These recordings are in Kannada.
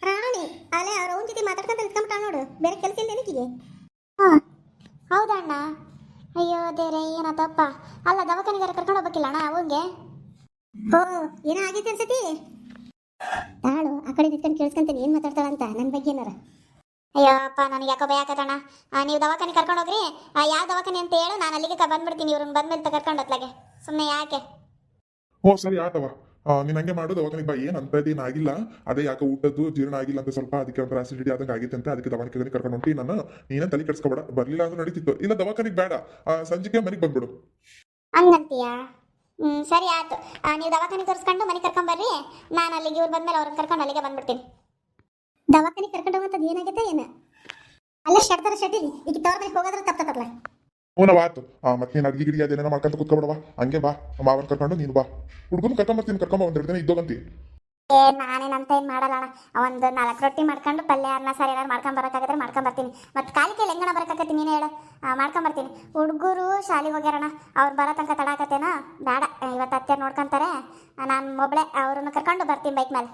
ರಾಣಿ ಅಲ್ಲೇ ಅವ್ರ ಅವನ ಜೊತೆ ಮಾತಾಡ್ಕೊಂತ ಇಟ್ಕೊಂಬಿಟ್ಟ ನೋಡು, ಬೇರೆ ಕೆಲಸ ಇಲ್ಲ ಏನಕ್ಕಿಗೆ? ಹಾಂ ಹೌದಾ ಅಣ್ಣ? ಅಯ್ಯೋ ದೇವ್ರೆ ಏನತ್ತಪ್ಪ. ಅಲ್ಲ ದವಾಖಾನಿಗಾರ ಕರ್ಕೊಂಡು ಹೋಗ್ಬೇಕಿಲ್ಲ ಅಣ್ಣ ಅವಂಗೆ? ಹೋ ಏನೋ ಆಗೈತೆ ಅನ್ಸತಿ. ತಾಳು ಆ ಕಡೆ ನಿಂತ್ಕೊಂಡು ಕೇಳಿಸ್ಕೊಂತೀನಿ ಏನು ಮಾತಾಡ್ತಾಳಂತ ನನ್ನ ಬಗ್ಗೆ ಏನಾರ. ಅಯ್ಯೋ ಅಪ್ಪ ನನಗೆ ಯಾಕೋ ಭಯ ಆಗತ್ತಣ್ಣ. ನೀವು ದವಾಖಾನೆ ಕರ್ಕೊಂಡು ಹೋಗ್ರಿ. ಯಾವ ದವಾಖಾನೆ ಅಂತ ಹೇಳು, ನಾನು ಅಲ್ಲಿಗೆ ಬಂದ್ಬಿಡ್ತೀನಿ. ಇವ್ರನ್ನ ಬಂದ್ಮೇಲೆ ಕರ್ಕೊಂಡು ಹೊತ್ಲಾಗೆ ಸುಮ್ಮನೆ ಯಾಕೆ? ಹ್ಞೂ ಸರಿ ಆತವ. ನೀನು ಹಂಗೆ ಮಾಡು, ದವಾಖಾನಿಗೆ ಬಾ. ಏನು ಅಂತದೇನು ಆಗಿಲ್ಲ, ಅದೇ ಯಾಕೆ ಊಟದ್ದು ಜೀರ್ಣ ಆಗಿಲ್ಲ ಅಂತ ಸ್ವಲ್ಪ, ಅದಕ್ಕೆ ಒಂಥರ ಆಸಿಡಿಟಿ ಆದಂಗೆ ಆಗಿತ್ತು ಅಂತ, ಅದಕ್ಕೆ ದವಾಖಾನಿಗೆ ಕರ್ಕೊಂಡು ಹೊಂಟಿ ನಾನು. ನೀನೇ ತಲೆ ಕೆಡಿಸ್ಕೊಬೇಡ, ಬರಲಿಲ್ಲ ಅಂದ್ರೆ ನಡೀತಿತ್ತು. ಇಲ್ಲ ದವಾಖಾನಿಗೆ ಬೇಡ, ಸಂಜೆಗೆ ಮನೆಗೆ ಬಂದ್ಬಿಡು. ಹಂಗಂತೀಯಾ? ಸರಿ ಆಯ್ತು. ನೀವು ದವಾಖಾನೆ ತೋರಿಸ್ಕೊಂಡು ಮನೆ ಕರ್ಕೊಂಬರ್ರಿ. ನಾನು ಅಲ್ಲಿಗೆ ಇವ್ರು ಬಂದ್ಮೇಲೆ ಅವ್ರನ್ನ ಕರ್ಕೊಂಡು ಅಲ್ಲಿಗೆ ಬಂದ್ಬಿಡ್ತೀನಿ. ದವಾಖಾನೆ ಕರ್ಕೊಂಡು ಹೋಗೋಂಥದ್ದು ಏನಾಗೈತೆ ಏನು? ಅಲ್ಲ ಶಡ್ತಾರ ಶೆಟ್ಟಿ ಈಗ ತವ್ರ ಮನೆಗೆ ಹೋಗೋದ್ರೆ ತಪ್ಪತ್ತಲ್ಲ. ಹ್ಞೂ ಆತು. ಮತ್ತೆ ನೀನು ಅಡ್ಗೆ ಗಿಡಿಗೆ ಅದೇನೋ ಮಾಡ್ಕೊಂತ ಕೂತ್ಕೊಬಿಡವಾ. ಹಂಗೆ ಬಾ, ಮಾವನ್ ಕರ್ಕೊಂಡು ನೀನು ಬಾ. ಹುಡುಗನ ಕರ್ಕೊಂಬರ್ತೀನಿ, ಕರ್ಕೊಂಬ ಒಂದೆರಡು ದಿನ ಇದ್ದೋಗಂತಿ. ನಾನೇನಂತ ಏನು ಮಾಡಲ್ಲ ಅಣ್ಣ. ಒಂದು 4 ರೊಟ್ಟಿ ಮಾಡ್ಕೊಂಡು ಪಲ್ಯ ಅನ್ನ ಸಾರು ಏನಾರು ಮಾಡ್ಕೊಂಬರಕ್ಕಾಗದ್ರೆ ಮಾಡ್ಕೊಂಬರ್ತೀನಿ. ಮತ್ತು ಕಾಲಿ ಕೈಲಿ ಹೆಂಗಣ ಬರೋಕ್ಕಾಗತ್ತೆ ನೀನೇ ಹೇಳು? ಮಾಡ್ಕೊಂಬರ್ತೀನಿ. ಹುಡುಗರು ಶಾಲೆಗೆ ಹೋಗ್ಯಾರಣ, ಅವ್ರು ಬರೋ ತನಕ ತಡಾಕತ್ತೇನೋ ಬೇಡ. ಇವತ್ತು ಅತ್ತೆ ನೋಡ್ಕೊಂತಾರೆ, ನಾನು ಒಬ್ಬಳೆ ಅವ್ರನ್ನ ಕರ್ಕೊಂಡು ಬರ್ತೀನಿ ಬೈಕ್ ಮೇಲೆ.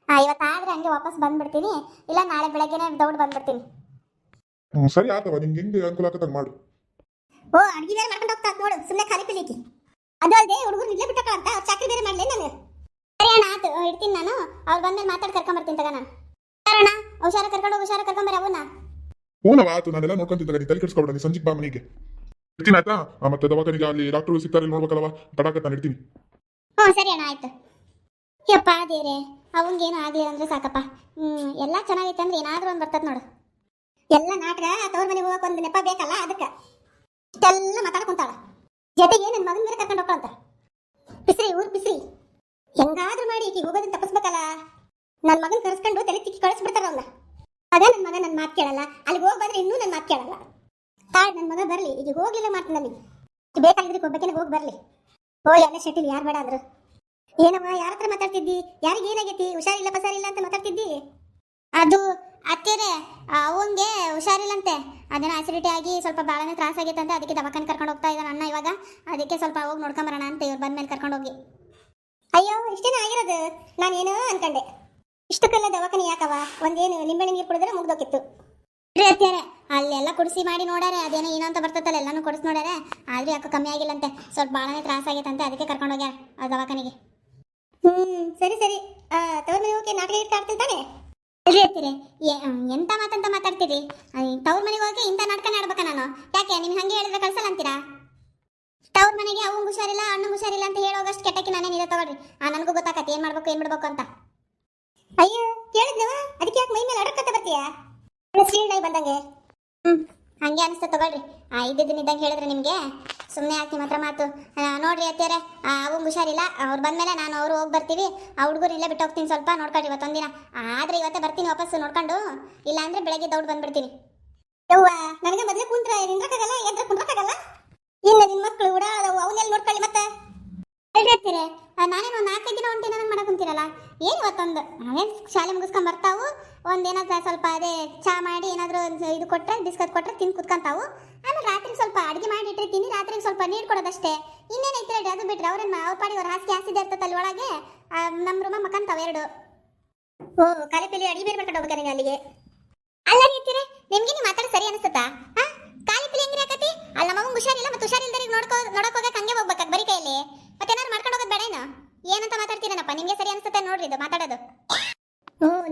ಇವತ್ತಾದ್ರೆ ಹಂಗೆ ವಾಪಸ್ ಬಂದ್ಬಿಡ್ತೀನಿ, ಇಲ್ಲ ನಾಳೆ ಬೆಳಗ್ಗೆನೇ ದೌಡ್ ಬಂದ್ಬಿಡ್ತೀನಿ. ಸರಿ ಆತವ, ನಿಂಗೆ ಹೆಂಗೆ ಅನುಕೂಲ ಆಗತ್ತಂಗೆ ಮಾಡು. ಓ ಅಡ್ಗೆ ಬೇರೆ ಮಾಡ್ಕೊಂಡು ಹೋಗ್ತಾ ನೋಡು, ಸುಮ್ಮನೆ ಖಾಲಿ ಪಿಲಿಕ್ಕೆ. ಅದು ಅಲ್ಲದೆ ಹುಡುಗರು ನಿಲ್ಲೇ ಬಿಟ್ಟಕ್ಕ ಅಂತ ಅವ್ರು ಚಾಕ್ರಿ ಬೇರೆ ಮಾಡಲಿ ನಾನು. ಸರಿ ಅಣ್ಣ ಆಯ್ತು, ಇಡ್ತೀನಿ ನಾನು. ಅವ್ರು ಬಂದ್ಮೇಲೆ ಮಾತಾಡಿ ಕರ್ಕೊಂಬರ್ತೀನಿ ತಗ ನಾನು. ಅಣ್ಣ ಹುಷಾರ ಕರ್ಕೊಂಡು ಹುಷಾರ ಕರ್ಕೊಂಬರ್ರಿ ಅವನ್ನ. ಹ್ಞೂ ಆತು, ನಾನೆಲ್ಲ ನೋಡ್ಕೊಂತಿದ್ದಾಗ ನೀನು ತಲೆ ಕೆಡಿಸ್ಕೊಬೇಡ. ನೀನು ಸಂಜೆಗೆ ಬಾ ಮನೆಗೆ. ಇರ್ತೀನಿ ಆಯ್ತಾ? ಮತ್ತೆ ದವಾಖಾನಿಗೆ ಅಲ್ಲಿ ಡಾಕ್ಟರ್ ಸಿಗ್ತಾರೆ, ನೋಡ್ಬೇಕಲ್ವ, ತಡಾಕತ್ತ ಇಡ್ತೀನಿ. ಹ್ಞೂ ಸರಿ ಅಣ್ಣ ಆಯ್ತು. ಯಪ್ಪ ದೇವ್ರೆ, ಅವಂಗೇನು ಆಗಲಿಲ್ಲ ಅಂದ್ರೆ ಸಾಕಪ್ಪ. ಎಲ್ಲ ಚೆನ್ನಾಗೈತೆ ಅಂದ್ರೆ ಏನಾದರೂ ಒಂದು ಬರ್ತದೆ ನೋಡು. ಎಲ್ಲ ನಾಟಕ ತವ್ರ ಮನೆಗೆ ಹೋಗಕ್ಕೆ ಒಂದು ನೆಪ ಬೇಕಲ್ಲ, ಅದಕ್ಕೆ ಇಷ್ಟೆಲ್ಲ ಮಾತಾಡ್ಕೊಂತಾಳ. ಜೊತೆಗೆ ನನ್ನ ಮಗನ ಮೇಲೆ ಕರ್ಕೊಂಡು ಹೋಗ್ಕೊಳಂತ ಬಿಸ್ರಿ ಊರು ಬಿಸ್ರಿ. ಹೆಂಗಾದ್ರೂ ಮಾಡಿ ಈಗ ಹೋಗೋದನ್ನ ತಪ್ಪಿಸ್ಬೇಕಲ್ಲ. ನನ್ನ ಮಗನ ಕರ್ಸ್ಕೊಂಡು ತಲೆ ತಿಕ್ಕಿ ಕಳಿಸ್ಬಿಡ್ತಾರ ಅವನ್ನ. ಅದ ನನ್ನ ಮಗ ನನ್ನ ಮಾತು ಕೇಳಲ್ಲ, ಅಲ್ಲಿಗೆ ಹೋಗಿ ಬಂದ್ರೆ ಇನ್ನೂ ನನ್ನ ಮಾತು ಕೇಳಲ್ಲ. ತಾಳ್ ನನ್ನ ಮಗ ಬರಲಿ, ಈಗ ಹೋಗ್ಲಿಲ್ಲ ಮಾಡ್ತೀನಿ ನನಗೆ ಬೇಕಾಗಿದ್ರೆ ಒಬ್ಬಕ್ಕೆ ಹೋಗಿ ಬರಲಿ. ಓ ಎಲ್ಲ ಶೆಟ್ಟಿಲ್ ಯಾರು ಬೇಡ ಅಂದ್ರು. ಏನಮ್ಮ ಯಾರ ಹತ್ರ ಮಾತಾಡ್ತಿದ್ದಿ? ಯಾರಿಗೆ ಏನಾಗೈತಿ? ಹುಷಾರಿಲ್ಲ ಪಸಾರಿಲ್ಲ ಅಂತ ಮಾತಾಡ್ತಿದ್ದಿ? ಅದು ಅತ್ತೇರೆ ಅವಂಗೆ ಹುಷಾರಿಲ್ಲಂತೆ, ಅದೇನೋ ಆಸಿಡಿಟಿ ಆಗಿ ಸ್ವಲ್ಪ ಭಾಳನೇ ತ್ರಾಸ ಆಗೈತಂತೆ, ಅದಕ್ಕೆ ದವಾಖಾನೆ ಕರ್ಕೊಂಡು ಹೋಗ್ತಾ ಇದ್ದಾನೆ ಅಣ್ಣ ಇವಾಗ. ಅದಕ್ಕೆ ಸ್ವಲ್ಪ ಹೋಗಿ ನೋಡ್ಕೊಂಬರೋಣ ಅಂತ ಇವ್ರು ಬಂದ್ಮೇಲೆ ಕರ್ಕೊಂಡು ಹೋಗಿ. ಅಯ್ಯೋ ಇಷ್ಟೇನ ಆಗಿರೋದು? ನಾನೇನೋ ಅನ್ಕಂಡೆ. ಇಷ್ಟಕ್ಕೆಲ್ಲ ದವಾಖಾನೆ ಯಾಕವ? ಒಂದೇನು ನಿಂಬೆಣ್ಣೆ ನೀರು ಕುಡಿದ್ರೆ ಮುಗ್ದೋಕಿತ್ತು. ಅತ್ತೇರೆ ಅಲ್ಲೆಲ್ಲ ಕುಡಿಸಿ ಮಾಡಿ ನೋಡ್ಯಾರೆ, ಅದೇನೋ ಏನೋ ಅಂತ ಬರ್ತತ್ತಲ್ಲ, ಎಲ್ಲಾನು ಕೊಡಿಸಿ ನೋಡ್ಯಾರೆ, ಆದ್ರೆ ಯಾಕೋ ಕಮ್ಮಿ ಆಗಿಲ್ಲಂತೆ, ಸ್ವಲ್ಪ ಭಾಳನೇ ತ್ರಾಸ ಆಗೈತಂತೆ, ಅದಕ್ಕೆ ಕರ್ಕೊಂಡು ಹೋಗ್ಯಾರ ಆ ದವಾಖಾನೆಗೆ. ಸರಿ ಸರಿ. ತವ್ರ ಮನೆ ಹೋಗಿ ನಾಟಕ ಇಟ್ಟು ಆಡ್ತಿರ್ತಾನೆ ಹೇಳ್ತೀರಿ. ಎಂತ ಮಾತಂತ ಮಾತಾಡ್ತೀರಿ? ತವ್ರ ಮನೆಗೆ ಹೋಗಿ ಇಂಥ ನಾಟಕನೇ ಆಡ್ಬೇಕ ನಾನು? ಯಾಕೆ ನಿಮ್ಗೆ ಹಂಗೆ ಹೇಳಿದ್ರೆ ಕಳ್ಸಲ್ಲ ಅಂತೀರಾ? ತವ್ರ ಮನೆಗೆ ಅವಂಗೆ ಹುಷಾರಿಲ್ಲ ಅಣ್ಣಂಗೆ ಹುಷಾರಿಲ್ಲ ಅಂತ ಹೇಳೋಗಷ್ಟು ಕೆಟ್ಟಕ್ಕೆ ನಾನೇ ನಿಜ ತಗೊಳ್ರಿ. ನನಗೂ ಗೊತ್ತಾಗತ್ತೆ ಏನು ಮಾಡ್ಬೇಕು ಏನು ಬಿಡ್ಬೇಕು ಅಂತ. ಅಯ್ಯೋ ಕೇಳಿದ್ನವ, ಅದಕ್ಕೆ ಯಾಕೆ ಮೈ ಮೇಲೆ ಅಡಕತ್ತೆ ಬರ್ತೀಯಾ? ಸೀಳ್ನಾಯಿ ಬಂದಂಗೆ. ಹಂಗೆ ಅನಿಸ್ತಾ ತಗೊಳ್ರಿ. ಇದ್ದಿದ್ದನ್ನಿದ್ದಂಗೆ ಹೇಳಿದ್ರೆ ನಿಮಗೆ ಸುಮ್ಮನೆ ಹಾಕಿ ಮಾತ್ರ ಮಾತು. ನೋಡ್ರಿ ಅತ್ತೇರೆ, ಅವಂಗೆ ಹುಷಾರಿಲ್ಲ, ಅವ್ರು ಬಂದಮೇಲೆ ನಾನು ಅವರು ಹೋಗಿ ಬರ್ತೀವಿ. ಆ ಹುಡುಗರು ಇಲ್ಲೇ ಬಿಟ್ಟು ಹೋಗ್ತೀನಿ, ಸ್ವಲ್ಪ ನೋಡ್ಕೊಳ್ರಿ ಇವತ್ತೊಂದಿನ. ಆದರೆ ಇವತ್ತೇ ಬರ್ತೀನಿ ವಾಪಸ್ಸು ನೋಡ್ಕೊಂಡು, ಇಲ್ಲ ಅಂದರೆ ಬೆಳಗ್ಗೆ ದೌಡ್ ಬಂದ್ಬಿಡ್ತೀನಿ. ಯವ್ವ ನನಗೆ ಮೊದಲೇ ಕುಂತ್ರ ನಿಂದ್ರಕ್ಕಾಗಲ್ಲ, ಎದ್ರ ಕುಂದ್ರಕ್ಕಾಗಲ್ಲ. ಇನ್ನು ನಿನ್ನ ಮಕ್ಕಳು ಉಡಾಳವು, ಅವನ್ನೆಲ್ಲ ನೋಡ್ಕೊಳ್ಳಿ ಮತ್ತೆ. ಹೇಳ್ತೀರಿ ನಾನೇನು 4-5 ದಿನ ಹೊಂಟಿ ನನಗೆ ಮಾಡಕ್ಕೆ ಕುಂತೀರಲ್ಲ. ಏನು ಇವತ್ತೊಂದು ನಾವೇನು ಶಾಲೆ ಮುಗಿಸ್ಕೊಂಡು ಬರ್ತಾವು, ಒಂದೇನಾದ್ರು ಸ್ವಲ್ಪ ಅದೇ ಚಾ ಮಾಡಿ ಏನಾದರೂ ಇದು ಕೊಟ್ಟರೆ ಬಿಸ್ಕತ್ ಕೊಟ್ಟರೆ ತಿಂದು ಕುತ್ಕೊಂತಾವು. ಆಮೇಲೆ ರಾತ್ರಿಗೆ ಸ್ವಲ್ಪ ಅಡುಗೆ ಮಾಡಿ ಇಟ್ಟಿರ್ತೀನಿ, ರಾತ್ರಿಗೆ ಸ್ವಲ್ಪ ನೀರು ಕೊಡೋದಷ್ಟೇ. ಇನ್ನೇನೈತೆ ಹೇಳಿ, ಅದು ಬಿಟ್ಟರೆ ಅವ್ರನ್ನ ಅವ್ರ ಪಾಡಿ ಅವ್ರ ಹಾಸಿಗೆ ಹಾಸಿದೆ ಇರ್ತದೆ ಅಲ್ಲಿ ಒಳಗೆ. ನಮ್ಮ ರೂಮ ಮಕ್ಕಂತಾವೆ 2. ಓ ಕಾಲಿ ಪೀಲಿ ಅಡುಗೆ ಬೇರೆ ಮಾಡ್ಕೊಂಡು ಹೋಗ್ಬೇಕಾರೆ ಅಲ್ಲಿಗೆ. ಅಲ್ಲ ರೀತಿರೇ ನಿಮ್ಗೆ ನೀವು ಮಾತಾಡಿ ಸರಿ ಅನಿಸುತ್ತಾ? ಕಾಲಿ ಪೀಲಿ ಹೆಂಗ್ರಿ ಆಕತಿ? ಅಲ್ಲ ನಮಗೆ ಹುಷಾರಿಲ್ಲ, ಮತ್ತು ಹುಷಾರಿಲ್ದರಿಗೆ ನೋಡೋಕೆ ಹೋಗಕ್ಕೆ ಹಂಗೆ ಹೋಗ್ಬೇಕಾಗ ಬರೀ ಕೈಯಲ್ಲಿ ಮತ್ತೇನಾದ್ರು ಮಾಡ್ಕೊಂಡು ಹೋಗೋದು ಬೇಡ ಏನು? ಏನಂತ ಮಾತಾಡ್ತೀರೇನಪ್ಪ? ನಿಮಗೆ ಸರಿ ಅನಿಸುತ್ತೆ ನೋಡ್ರಿ ಇದು ಮಾತಾಡೋದು.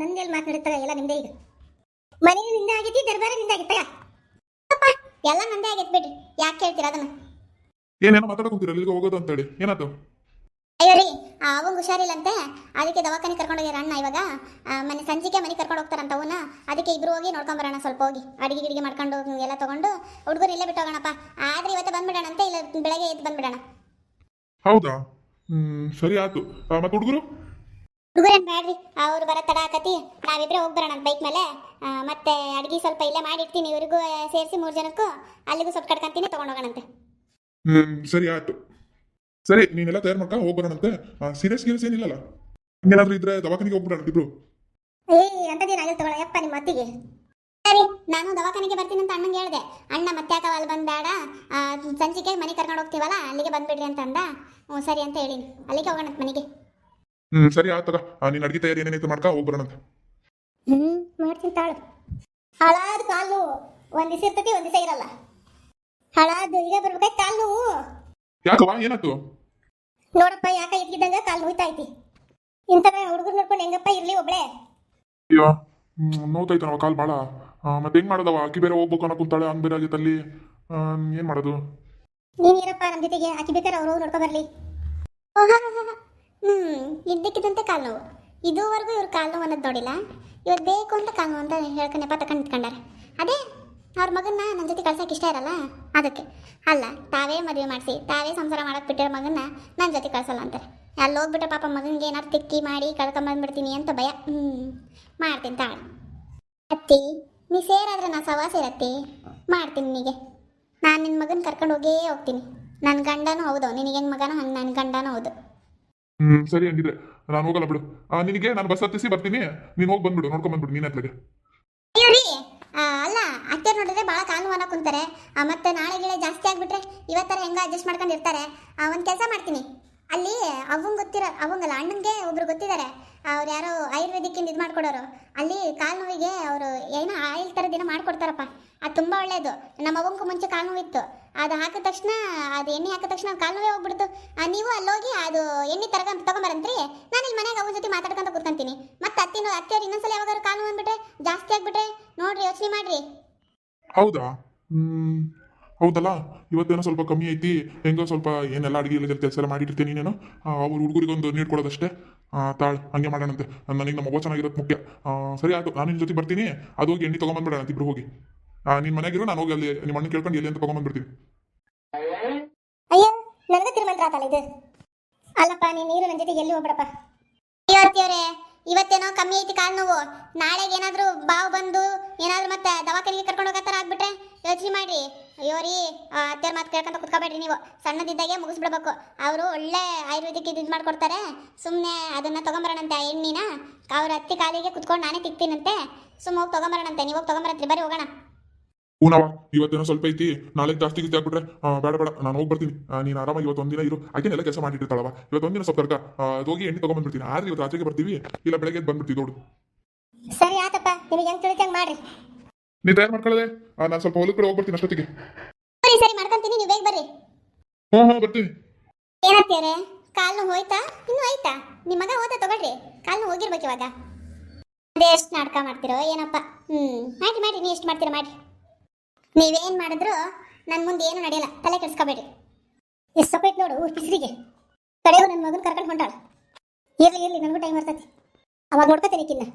ನಂದೇಳಿ ಮಾತಾಡುತ್ತಾಗ ಎಲ್ಲ ನಿಮ್ದೇ. ಈಗ ಮನೆ ನಿಂದೆ ಆಗೈತಿ, ದರ್ಬಾರ ನಿಂದೆ ಆಗಿತ್ತಾಗ ಎಲ್ಲ ನಂದೇ ಆಗೈತಿ ಬಿಡ್ರಿ. ಯಾಕೆ ಹೇಳ್ತೀರಾ ಅದನ್ನ? ಏನೇನೋ ಮಾತಾಡ್ಕೊಂತೀರ, ಇಲ್ಲಿಗೆ ಹೋಗೋದು ಅಂತೇಳಿ ಏನಾಯ್ತು? ಅಯ್ಯೋ ರೀ ಅವಂಗೆ ಹುಷಾರಿಲ್ಲಂತೆ, ಅದಕ್ಕೆ ದವಾಖಾನೆ ಕರ್ಕೊಂಡು ಹೋಗ್ಯಾರ ಅಣ್ಣ ಇವಾಗ. ಮನೆ ಸಂಜೆಗೆ ಮನೆ ಕರ್ಕೊಂಡು ಹೋಗ್ತಾರಂತ ಅವನ್ನ, ಅದಕ್ಕೆ ಇಬ್ರು ಹೋಗಿ ನೋಡ್ಕೊಂಬರೋಣ. ಸ್ವಲ್ಪ ಹೋಗಿ ಅಡಿಗೆ ಗಿಡಿಗೆ ಮಾಡ್ಕೊಂಡು ಎಲ್ಲ ತೊಗೊಂಡು ಹುಡುಗರು ಇಲ್ಲೇ ಬಿಟ್ಟು ಹೋಗೋಣಪ್ಪ. ಆದರೆ ಇವತ್ತು ಬಂದ್ಬಿಡೋಣಂತೆ, ಇಲ್ಲ ಬೆಳಗ್ಗೆ ಎದ್ದು ಬಂದ್ಬಿಡೋಣ. ಹೌದಾ? ಸರಿ ಆಯ್ತು. ಮತ್ತೆ ಹುಡುಗರು ಹುಡುಗರೇನು ಬೇಡ್ರಿ, ಅವ್ರು ಬರೋ ತಡ ಆಕತಿ. ನಾವಿಬ್ಬರೇ ಹೋಗಿ ಬರೋಣ ಬೈಕ್ ಮೇಲೆ. ಮತ್ತೆ ಅಡುಗೆ ಸ್ವಲ್ಪ ಇಲ್ಲೇ ಮಾಡಿರ್ತೀನಿ, ಇವ್ರಿಗೂ ಸೇರಿಸಿ 3 ಜನಕ್ಕೂ. ಅಲ್ಲಿಗೂ ಸ್ವಲ್ಪ ಕಟ್ಕೊಂತೀನಿ, ತೊಗೊಂಡೋಗೋಣಂತೆ. ಸರಿ ಆಯ್ತು. ಸರಿ ನೀನೆಲ್ಲ ತಯಾರು ಮಾಡ್ಕೊಂಡು ಹೋಗ್ಬರೋಣಂತೆ. ಸೀರಿಯಸ್ ಗೀರಿಯಸ್ ಏನಿಲ್ಲಲ್ಲ? ಏನಾದರೂ ಇದ್ರೆ ದವಾಖಾನಿಗೆ ಹೋಗ್ಬಿಡೋಣ ಇಬ್ರು. ಅಂತದೇನಾಗಲ್ಲ ತಗೊಳ ಯಪ್ಪ ನಿಮ್ಮ ಮತ್ತಿಗೆ. ಸರಿ ನಾನು ದವಾಖಾನೆಗೆ ಬರ್ತೀನಿ ಅಂತ ಅಣ್ಣಂಗೆ ಹೇಳಿದೆ. ಅಣ್ಣ ಮತ್ತೆ ಯಾಕವ ಅಲ್ಲಿ ಬಂದ್ಬೇಡ, ಸಂಜೆಗೆ ಮನೆ ಕರ್ಕೊಂಡು ಹೋಗ್ತೀವಲ್ಲ ಅಲ್ಲಿಗೆ ಬಂದ್ಬಿಡ್ರಿ ಅಂತ ಅಂದ. ಸರಿ ಅಂತ ಹೇಳಿನಿ, ಅಲ್ಲಿಗೆ ಹೋಗೋಣ ಮನೆಗೆ. ಸರಿ ಆತಗ ನೀನ್ ಅಡ್ಗೆ ತಯಾರಿ ಏನೇನೈತೆ ಮಾಡ್ಕ ಹೋಗಿ ಬರೋಣಂತ. ಮಾಡ್ತೀನಿ ತಾಳು. ಹಾಳಾದ ಕಾಲು ಒಂದ್ ದಿವಸ ಇರ್ತೈತಿ ಒಂದ್ ದಿವಸ ಇರಲ್ಲ. ಹಾಳಾದ ಈಗ ಬರ್ಬೇಕಾಯ್ತು ಕಾಲು ನೋವು. ಯಾಕವ್ವ ಏನಾಯ್ತು? ನೋಡಪ್ಪ ಯಾಕ ಇದ್ಗಿದ್ದಂಗ ಕಾಲು ನೋಯ್ತಾ ಐತಿ. ಇಂಥ ಹುಡುಗರು ನೋಡ್ಕೊಂಡು ಹೆಂಗಪ್ಪ ಇರ್ಲಿ ಒಬ್ಳೆ. ಅಯ್ಯೋ ನೋವ್ತೈತನವ ಕಾಲ್ ಭಾಳ. ಮತ್ತೆ ಹೆಂಗ್ ಮಾಡೋದವ? ಅಕ್ಕಿ ಬೇರೆ ಹೋಗ್ಬೇಕು ಅನ್ನೋ ಕುಂತಾಳೆ, ಹಂಗ್ ಬೇರೆ ಆಗೈತೆ ಅಲ್ಲಿ. ಏನ್ ಮಾಡೋದು? ನೀನಿರಪ್ಪ ನಮ್ಮ ಜೊತೆಗೆ, ಆಕಿ ಬೇಕಾರೆ ಅವರು ನೋಡ್ಕೊ ಬರ್ಲಿ. ಇದ್ದಕ್ಕಿದ್ದಂತೆ ಕಾಲು ನೋವು. ಇದುವರೆಗೂ ಇವ್ರು ಕಾಲು ನೋವು ಅನ್ನೋದು ನೋಡಿಲ್ಲ. ಇವತ್ತು ಬೇಕು ಅಂತ ಕಾಲು ನೋವು ಅಂತ ಹೇಳ್ಕೊಂಡು ನೆಪ ತಕೊಂಡು ನಿಂತ್ಕೊಂಡಾರೆ. ಅದೇ ಅವ್ರ ಮಗನ್ನ ನನ್ನ ಜೊತೆ ಕಳ್ಸೋಕೆ ಇಷ್ಟ ಇರಲ್ಲ ಅದಕ್ಕೆ. ಅಲ್ಲ, ತಾವೇ ಮದುವೆ ಮಾಡಿಸಿ ತಾವೇ ಸಂಸಾರ ಮಾಡಕ್ಕೆ ಬಿಟ್ಟಿರೋ ಮಗನ್ನ ನನ್ನ ಜೊತೆ ಕಳ್ಸಲ್ಲ ಅಂತಾರೆ. ಅಲ್ಲಿ ಹೋಗ್ಬಿಟ್ರೆ ಪಾಪ ಮಗನಿಗೆ ಏನಾರು ತಿಕ್ಕಿ ಮಾಡಿ ಕಳ್ಕೊಂಬಂದ್ಬಿಡ್ತೀನಿ ಅಂತ ಭಯ. ಮಾಡ್ತೀನಿ ತಾಳು. ಅತ್ತಿ ನೀ ಸೇರಾದ್ರೆ ನಾ ಸವಾ ಸೇರತ್ತಿ ಮಾಡ್ತೀನಿ ನಿನಗೆ. ನಾನು ನಿನ್ನ ಮಗನ ಕರ್ಕೊಂಡು ಹೋಗೇ ಹೋಗ್ತೀನಿ. ನನ್ನ ಗಂಡನೂ ಹೌದು, ನಿನಗೆ ಹೆಂಗೆ ಮಗನೋ ಹಂಗೆ ನನ್ನ ಗಂಡನೂ ಹೌದು. ಸರಿ ಹಂಗಿದ್ರೆ ನಾನು ಹೋಗಲ್ಲ ಬಿಡು. ನಿನಗೆ ನಾನು ಬಸ್ ಹತ್ತಿಸಿ ಬರ್ತೀನಿ, ನೀನು ಹೋಗಿ ಬಂದ್ಬಿಡು, ನೋಡ್ಕೊಂಡ್ ಬಂದ್ಬಿಡು ನೀನ್ ಅತ್ಲಾಗೆ. ಅಯ್ಯೋ ರೀ, ಅಲ್ಲ ಅತ್ತೆ ನೋಡಿದ್ರೆ ಭಾಳ ಕಾಲು ನೋವು ಕುಂತಾರೆ. ಮತ್ತೆ ನಾಳೆ ಗಿಳೆ ಜಾಸ್ತಿ ಆಗ್ಬಿಟ್ರೆ ಇವತ್ತರ ಹೆಂಗ ಅಡ್ಜಸ್ಟ್ ಮಾಡ್ಕೊಂಡು ಇರ್ತಾರೆ. ಒಂದು ಕೆಲಸ ಮಾಡ್ತೀನಿ, ಅಲ್ಲಿ ಅವಂಗಲ್ಲ ಅಣ್ಣಂಗೆ ಒಬ್ರು ಗೊತ್ತಿದ್ದಾರೆ. ಅವ್ರು ಯಾರೋ ಆಯುರ್ವೇದಿಕ್ಕಿಂದ ಇದು ಮಾಡ್ಕೊಡೋರು. ಅಲ್ಲಿ ಕಾಲು ನೋವಿಗೆ ಅವರು ಏನೋ ಆಯಿಲ್ ಥರದ್ದು ಏನೋ ಮಾಡ್ಕೊಡ್ತಾರಪ್ಪ. ಅದು ತುಂಬ ಒಳ್ಳೆಯದು. ನಮ್ಮ ಅವಂಗೂ ಮುಂಚೆ ಕಾಲು ನೋವಿತ್ತು. ಅದು ಹಾಕಿದ ತಕ್ಷಣ, ಅದು ಎಣ್ಣೆ ಹಾಕಿದ ತಕ್ಷಣ ಕಾಲು ನೋವೇ ಹೋಗ್ಬಿಡ್ತು. ನೀವು ಅಲ್ಲೋಗಿ ಅದು ಎಣ್ಣೆ ತಗೊಂಬರಂತ್ರಿ. ನಾನು ಇಲ್ಲಿ ಮನೆಗೆ ಅವನ ಜೊತೆ ಮಾತಾಡ್ಕೊಂತ ಕೂತ್ಕೊಂತೀನಿ. ಮತ್ತೆ ಅತ್ತೆಯವ್ರು ಇನ್ನೊಂದ್ಸಲ ಯಾವಾಗಾರು ಕಾಲು ನೋವು ಅಂದ್ಬಿಟ್ರೆ ಜಾಸ್ತಿ ಆಗ್ಬಿಟ್ರೆ ನೋಡ್ರಿ, ಯೋಚನೆ ಮಾಡ್ರಿ. ಹೌದಾ? ಹೌದಲ್ಲ, ಇವತ್ತೇನೋ ಸ್ವಲ್ಪ ಕಮ್ಮಿ ಐತಿ. ಹೆಂಗೋ ಸ್ವಲ್ಪ ಏನೆಲ್ಲ ಅಡುಗೆ ಎಲ್ಲ ಕೆಲಸ ಎಲ್ಲ ಮಾಡಿಟ್ಟಿರ್ತೀನಿ. ನೀನೇನು ಅವ್ರ ಹುಡುಗರಿಗೊಂದು ನೀಡ್ಕೊಡೋದಷ್ಟೇ. ತಾಳು, ಹಂಗೆ ಮಾಡೋಣಂತೆ. ನನಗೆ ನಮ್ಮ ಅವ್ವ ಚೆನ್ನಾಗಿರೋದು ಮುಖ್ಯ. ಸರಿ ಆಯ್ತು, ನಾನು ನಿನ್ನ ಜೊತೆ ಬರ್ತೀನಿ. ಅದು ಹೋಗಿ ಎಣ್ಣೆ ತೊಗೊಂಬಂದ್ಬಿಡೋಣ ಇಬ್ರು ಹೋಗಿ. ನಿನ್ನ ಮನೆಗಿರೋ, ನಾನು ಹೋಗಿ ಅಲ್ಲಿ ನಿಮ್ಮ ಅಣ್ಣ ಕೇಳ್ಕೊಂಡು ಎಲ್ಲಿ ಅಂತ ತೊಗೊಂಬಂದ್ಬಿಡ್ತೀನಿ. ಅಯ್ಯೋ, ನನಗೆ ತಿರುಮಂತ್ರ ಆತಲ್ಲ ಇದು. ಅಲ್ಲಪ್ಪ, ನೀರು ನನ್ನ ಜೊತೆಗೆ ಎಲ್ಲಿ ಹೋಗ್ಬಿಡಪ್ಪ. ಅಯ್ಯೋರ್ತಿಯವ್ರೆ, ಇವತ್ತೇನೋ ಕಮ್ಮಿ ಐತಿ ಕಾಲು ನೋವು. ನಾಳೆಗೆ ಏನಾದರೂ ಬಾವು ಬಂದು ಏನಾದರೂ ಮತ್ತೆ ದವಾಖಾನೆಗೆ ಕರ್ಕೊಂಡು ಹೋಗೋ ಥರ ಆಗ್ಬಿಟ್ರೆ ಯೋಚನೆ ಮಾಡ್ರಿ. ಅಯ್ಯೋ ರೀ, ಅತ್ತೆಯವ್ರ ಮಾತು ಕೇಳ್ಕೊಂತ ಕುತ್ಕೋಬೇಡ್ರಿ. ನೀವು ಸಣ್ಣದಿದ್ದಾಗೆ ಮುಗಿಸ್ಬಿಡ್ಬೇಕು. ಅವರು ಒಳ್ಳೆ ಆಯುರ್ವೇದಿಕ್ ಇದು ಮಾಡ್ಕೊಡ್ತಾರೆ. ಸುಮ್ಮನೆ ಅದನ್ನು ತೊಗೊಂಬರೋಣಂತೆ ಆ ಎಣ್ಣಿನ. ಅವ್ರ ಅತ್ತಿ ಕಾಲಿಗೆ ಕುತ್ಕೊಂಡು ನಾನೇ ತಿಕ್ತೀನಂತೆ. ಸುಮ್ಮ ಹೋಗಿ ತೊಗೊಂಬರೋಣಂತೆ. ನೀವು ಹೋಗಿ ತೊಗೊಂಬರತ್ರಿ, ಬರ್ರಿ ಹೋಗೋಣ. ಹೂನವ, ಇವತ್ತೇನೋ ಸ್ವಲ್ಪ ಐತಿ. ನಾಳೆ ಜಾಸ್ತಿ ಗಿಸ್ತಿ ಆಗ್ಬಿಟ್ರೆ ಬೇಡ ನಾನು ಹೋಗಿ ಬರ್ತೀನಿ. ನೀನು ಆರಾಮಾಗಿ ಇವತ್ತು ಒಂದಿನ ಇರು. ಆಕೆನೆಲ್ಲ ಕೆಲಸ ಮಾಡಿಟ್ಟಿರ್ತಾಳವ. ಇವತ್ತು ಒಂದಿನ ಸ್ವಲ್ಪ ಕರ್ಕ ಅದು ಹೋಗಿ ಎಣ್ಣೆ ತೊಗೊಂಬಂದ್ಬಿಡ್ತೀನಿ. ಆದ್ರೆ ಇವತ್ತು ಆಚೆಗೆ ಬರ್ತೀವಿ, ಇಲ್ಲ ಬೆಳಗ್ಗೆ ಬಂದ್ಬಿಡ್ತೀವಿ ನೋಡು. ಸರಿ ಆತಪ್ಪ, ನಿಮಗೆ ಹೆಂಗೆ ತಿಳಿತಂಗೆ ಮಾಡ್ರಿ. ನೀ ತಯಾರು ಮಾಡ್ಕೊಳ್ಳದೆ, ನಾನು ಸ್ವಲ್ಪ ಹೊಲದ ಕಡೆ ಹೋಗ್ಬರ್ತೀನಿ ಅಷ್ಟೊತ್ತಿಗೆ. ಸರಿ ಮಾಡ್ಕೊಂತೀನಿ, ನೀವು ಬೇಗ ಬರ್ರಿ. ಬರ್ತೀನಿ. ಏನಂತೀರಿ, ಕಾಲು ಹೋಯ್ತಾ? ಇನ್ನೂ ಆಯ್ತಾ? ನಿಮ್ಮ ಮಗ ಹೋದ ತಗೊಳ್ರಿ. ಕಾಲು ಹೋಗಿರ್ಬೇಕು ಇವಾಗ. ಅದೇ ಎಷ್ಟು ನಾಟಕ ಮಾಡ್ತಿರೋ ಏನಪ್ಪ. ಮಾಡಿ ನೀವು ಎಷ್ಟು ಮಾಡ್ತೀರೋ ಮಾಡಿ. ನೀವೇನು ಮಾಡಿದ್ರು ನನ್ನ ಮುಂದೆ ಏನು ನಡೆಯಲ್ಲ, ತಲೆ ಕೆಡಿಸ್ಕೋಬೇಡಿ. ಎಷ್ಟು ಸಪೈಟ್ ನೋಡು ಕಿಸ್ರಿಗೆ. ಕಡೆಗೂ ನನ್ನ ಮಗನ ಕರ್ಕೊಂಡು ಹೊಂಟಾಳ. ಇರ್ಲಿ ನನಗೂ ಟೈಮ್ ಬರ್ತೈತಿ, ಅವಾಗ ನೋಡ್ಕೊತೀನಿ ಕಿನ್ನ.